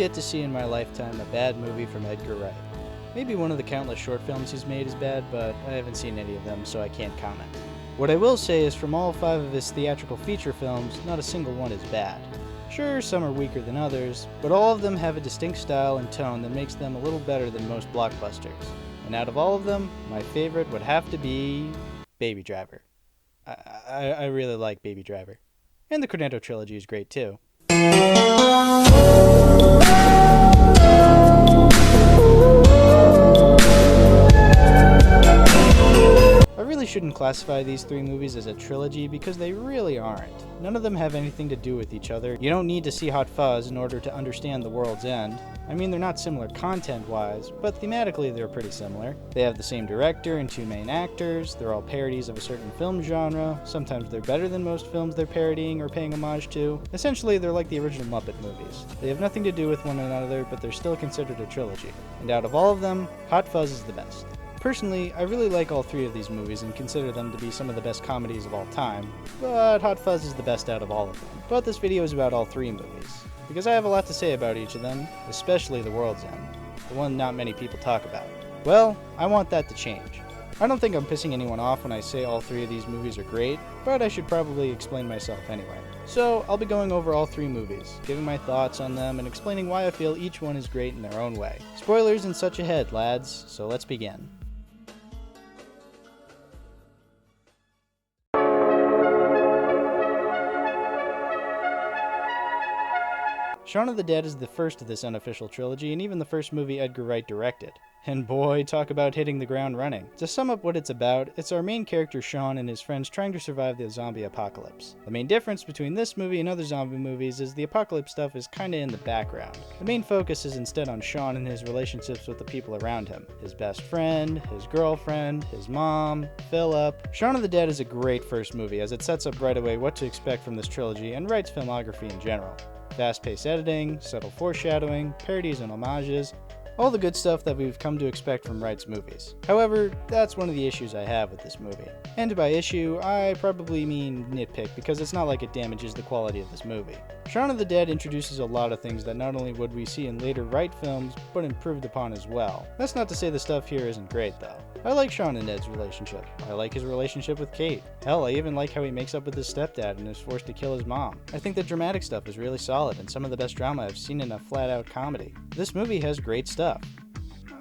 yet to see in my lifetime a bad movie from Edgar Wright. Maybe one of the countless short films he's made is bad, but I haven't seen any of them, so I can't comment. What I will say is from all 5 of his theatrical feature films, not a single one is bad. Sure, some are weaker than others, but all of them have a distinct style and tone that makes them a little better than most blockbusters. And out of all of them, my favorite would have to be Baby Driver. I really like Baby Driver. And the Cornetto Trilogy is great too. I really shouldn't classify these 3 movies as a trilogy because they really aren't. None of them have anything to do with each other. You don't need to see Hot Fuzz in order to understand The World's End. I mean, they're not similar content-wise, but thematically they're pretty similar. They have the same director and 2 main actors, they're all parodies of a certain film genre, sometimes they're better than most films they're parodying or paying homage to. Essentially, they're like the original Muppet movies. They have nothing to do with one another, but they're still considered a trilogy. And out of all of them, Hot Fuzz is the best. Personally, I really like all 3 of these movies and consider them to be some of the best comedies of all time, but Hot Fuzz is the best out of all of them. But this video is about all 3 movies, because I have a lot to say about each of them, especially The World's End, the one not many people talk about. Well, I want that to change. I don't think I'm pissing anyone off when I say all 3 of these movies are great, but I should probably explain myself anyway. So, I'll be going over all 3 movies, giving my thoughts on them and explaining why I feel each one is great in their own way. Spoilers and such ahead, lads, so let's begin. Shaun of the Dead is the first of this unofficial trilogy, and even the first movie Edgar Wright directed. And boy, talk about hitting the ground running. To sum up what it's about, it's our main character Shaun and his friends trying to survive the zombie apocalypse. The main difference between this movie and other zombie movies is the apocalypse stuff is kinda in the background. The main focus is instead on Shaun and his relationships with the people around him. His best friend, his girlfriend, his mom, Philip. Shaun of the Dead is a great first movie as it sets up right away what to expect from this trilogy and Wright's filmography in general. Fast-paced editing, subtle foreshadowing, parodies and homages, all the good stuff that we've come to expect from Wright's movies. However, that's one of the issues I have with this movie. And by issue, I probably mean nitpick because it's not like it damages the quality of this movie. Shaun of the Dead introduces a lot of things that not only would we see in later Wright films, but improved upon as well. That's not to say the stuff here isn't great though. I like Shaun and Ned's relationship. I like his relationship with Kate. Hell, I even like how he makes up with his stepdad and is forced to kill his mom. I think the dramatic stuff is really solid and some of the best drama I've seen in a flat-out comedy. This movie has great stuff.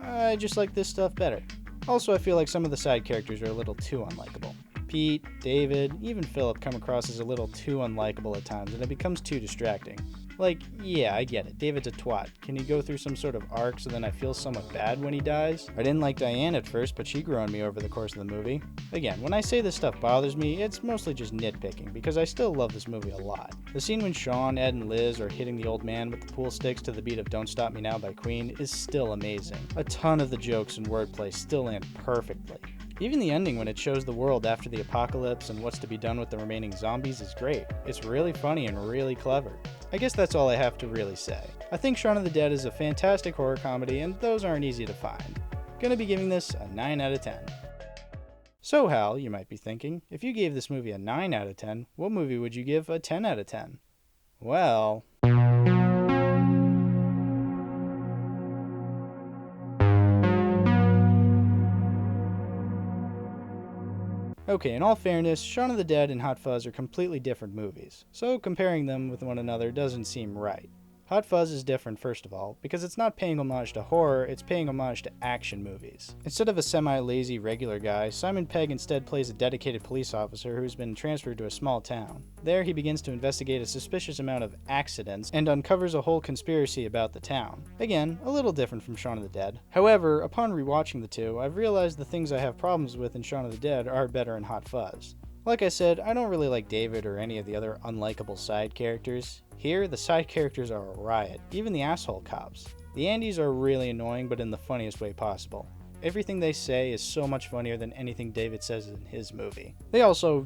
I just like this stuff better. Also, I feel like some of the side characters are a little too unlikable. Pete, David, even Philip come across as a little too unlikable at times and it becomes too distracting. Like, yeah, I get it, David's a twat. Can he go through some sort of arc so then I feel somewhat bad when he dies? I didn't like Diane at first, but she grew on me over the course of the movie. Again, when I say this stuff bothers me, it's mostly just nitpicking, because I still love this movie a lot. The scene when Shaun, Ed, and Liz are hitting the old man with the pool sticks to the beat of Don't Stop Me Now by Queen is still amazing. A ton of the jokes and wordplay still land perfectly. Even the ending when it shows the world after the apocalypse and what's to be done with the remaining zombies is great. It's really funny and really clever. I guess that's all I have to really say. I think Shaun of the Dead is a fantastic horror comedy and those aren't easy to find. Gonna be giving this a 9 out of 10. So Hal, you might be thinking, if you gave this movie a 9 out of 10, what movie would you give a 10 out of 10? Well... Okay, in all fairness, Shaun of the Dead and Hot Fuzz are completely different movies, so comparing them with one another doesn't seem right. Hot Fuzz is different first of all, because it's not paying homage to horror, it's paying homage to action movies. Instead of a semi-lazy regular guy, Simon Pegg instead plays a dedicated police officer who's been transferred to a small town. There he begins to investigate a suspicious amount of accidents and uncovers a whole conspiracy about the town. Again, a little different from Shaun of the Dead. However, upon rewatching the two, I've realized the things I have problems with in Shaun of the Dead are better in Hot Fuzz. Like I said, I don't really like David or any of the other unlikable side characters. Here, the side characters are a riot, even the asshole cops. The Andys are really annoying, but in the funniest way possible. Everything they say is so much funnier than anything David says in his movie. They also,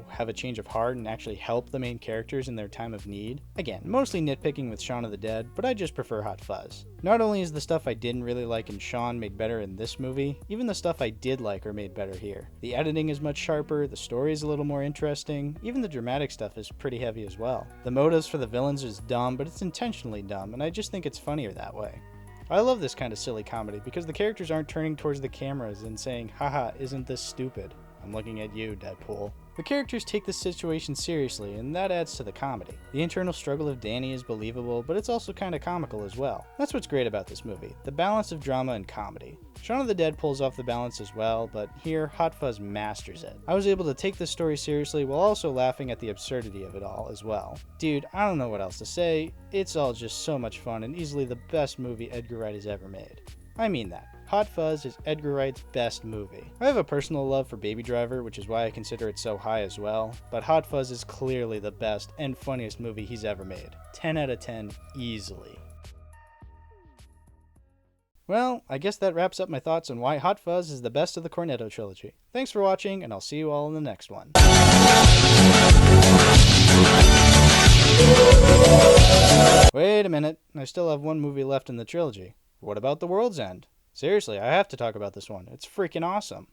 have a change of heart and actually help the main characters in their time of need. Again, mostly nitpicking with Shaun of the Dead, but I just prefer Hot Fuzz. Not only is the stuff I didn't really like in Shaun made better in this movie, even the stuff I did like are made better here. The editing is much sharper, the story is a little more interesting, even the dramatic stuff is pretty heavy as well. The motives for the villains is dumb, but it's intentionally dumb, and I just think it's funnier that way. I love this kind of silly comedy because the characters aren't turning towards the cameras and saying, haha, isn't this stupid? I'm looking at you, Deadpool. The characters take this situation seriously, and that adds to the comedy. The internal struggle of Danny is believable, but it's also kind of comical as well. That's what's great about this movie, the balance of drama and comedy. Shaun of the Dead pulls off the balance as well, but here, Hot Fuzz masters it. I was able to take this story seriously while also laughing at the absurdity of it all as well. Dude, I don't know what else to say, it's all just so much fun and easily the best movie Edgar Wright has ever made. I mean that. Hot Fuzz is Edgar Wright's best movie. I have a personal love for Baby Driver, which is why I consider it so high as well, but Hot Fuzz is clearly the best and funniest movie he's ever made. 10 out of 10, easily. Well, I guess that wraps up my thoughts on why Hot Fuzz is the best of the Cornetto Trilogy. Thanks for watching, and I'll see you all in the next one. Wait a minute, I still have one movie left in the trilogy. What about The World's End? Seriously, I have to talk about this one. It's freaking awesome.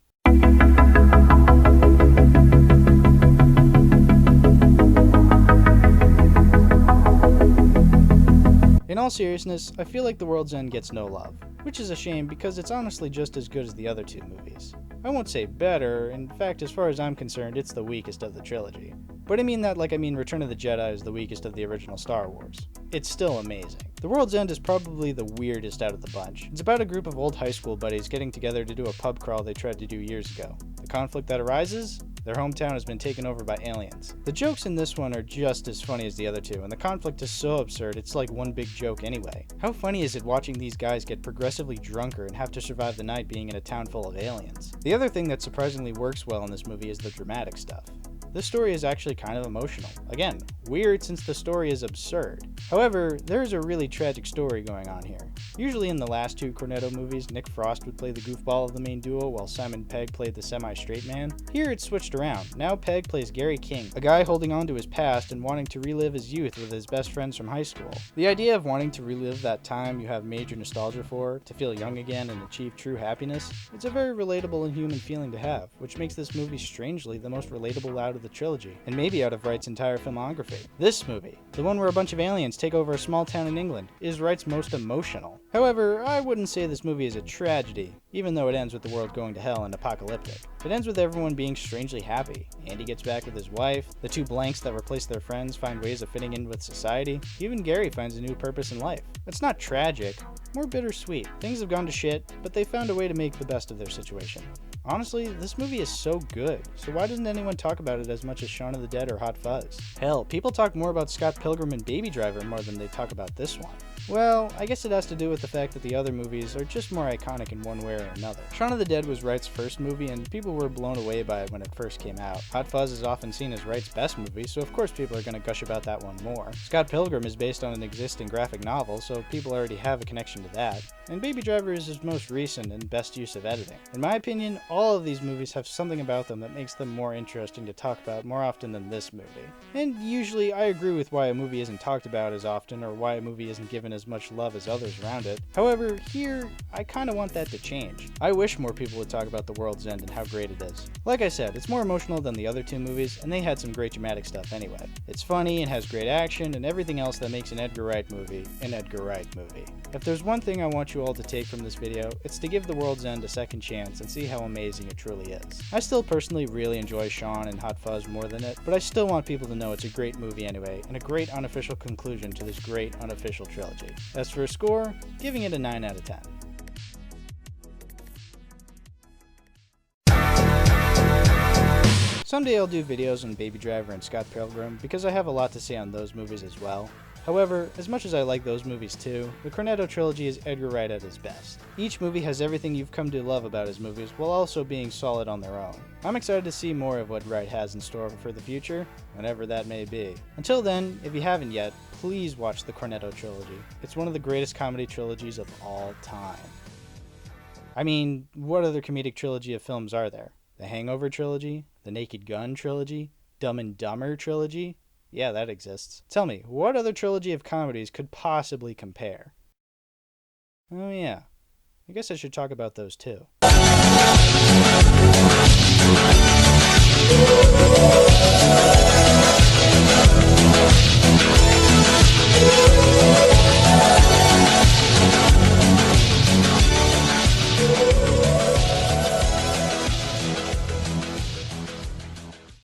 In all seriousness, I feel like The World's End gets no love, which is a shame because it's honestly just as good as the other two movies. I won't say better, in fact as far as I'm concerned it's the weakest of the trilogy. But I mean that like I mean Return of the Jedi is the weakest of the original Star Wars. It's still amazing. The World's End is probably the weirdest out of the bunch. It's about a group of old high school buddies getting together to do a pub crawl they tried to do years ago. The conflict that arises? Their hometown has been taken over by aliens. The jokes in this one are just as funny as the other two, and the conflict is so absurd it's like one big joke anyway. How funny is it watching these guys get progressively drunker and have to survive the night being in a town full of aliens? The other thing that surprisingly works well in this movie is the dramatic stuff. This story is actually kind of emotional. Again, weird since the story is absurd. However, there's a really tragic story going on here. Usually in the last two Cornetto movies, Nick Frost would play the goofball of the main duo while Simon Pegg played the semi-straight man. Here it's switched around. Now Pegg plays Gary King, a guy holding on to his past and wanting to relive his youth with his best friends from high school. The idea of wanting to relive that time you have major nostalgia for, to feel young again and achieve true happiness, it's a very relatable and human feeling to have, which makes this movie strangely the most relatable out of the trilogy, and maybe out of Wright's entire filmography. This movie, the one where a bunch of aliens take over a small town in England, is Wright's most emotional. However, I wouldn't say this movie is a tragedy, even though it ends with the world going to hell and apocalyptic. It ends with everyone being strangely happy. Andy gets back with his wife, the two blanks that replace their friends find ways of fitting in with society, even Gary finds a new purpose in life. It's not tragic, more bittersweet. Things have gone to shit, but they found a way to make the best of their situation. Honestly, this movie is so good, so why doesn't anyone talk about it as much as Shaun of the Dead or Hot Fuzz? Hell, people talk more about Scott Pilgrim and Baby Driver more than they talk about this one. Well, I guess it has to do with the fact that the other movies are just more iconic in one way or another. Shaun of the Dead was Wright's first movie and people were blown away by it when it first came out. Hot Fuzz is often seen as Wright's best movie, so of course people are going to gush about that one more. Scott Pilgrim is based on an existing graphic novel, so people already have a connection to that. And Baby Driver is his most recent and best use of editing. In my opinion, all of these movies have something about them that makes them more interesting to talk about more often than this movie. And usually I agree with why a movie isn't talked about as often or why a movie isn't given as much love as others around it. However, here, I kinda want that to change. I wish more people would talk about The World's End and how great it is. Like I said, it's more emotional than the other two movies, and they had some great dramatic stuff anyway. It's funny and has great action and everything else that makes an Edgar Wright movie an Edgar Wright movie. If there's one thing I want you all to take from this video, it's to give The World's End a second chance and see how amazing it truly is. I still personally really enjoy Shaun and Hot Fuzz more than it, but I still want people to know it's a great movie anyway, and a great unofficial conclusion to this great unofficial trilogy. As for a score, giving it a 9 out of 10. Someday I'll do videos on Baby Driver and Scott Pilgrim because I have a lot to say on those movies as well. However, as much as I like those movies too, the Cornetto Trilogy is Edgar Wright at his best. Each movie has everything you've come to love about his movies while also being solid on their own. I'm excited to see more of what Wright has in store for the future, whenever that may be. Until then, if you haven't yet, please watch the Cornetto Trilogy. It's one of the greatest comedy trilogies of all time. I mean, what other comedic trilogy of films are there? The Hangover trilogy? The Naked Gun trilogy? Dumb and Dumber trilogy? Yeah, that exists. Tell me, what other trilogy of comedies could possibly compare? Oh yeah, I guess I should talk about those too.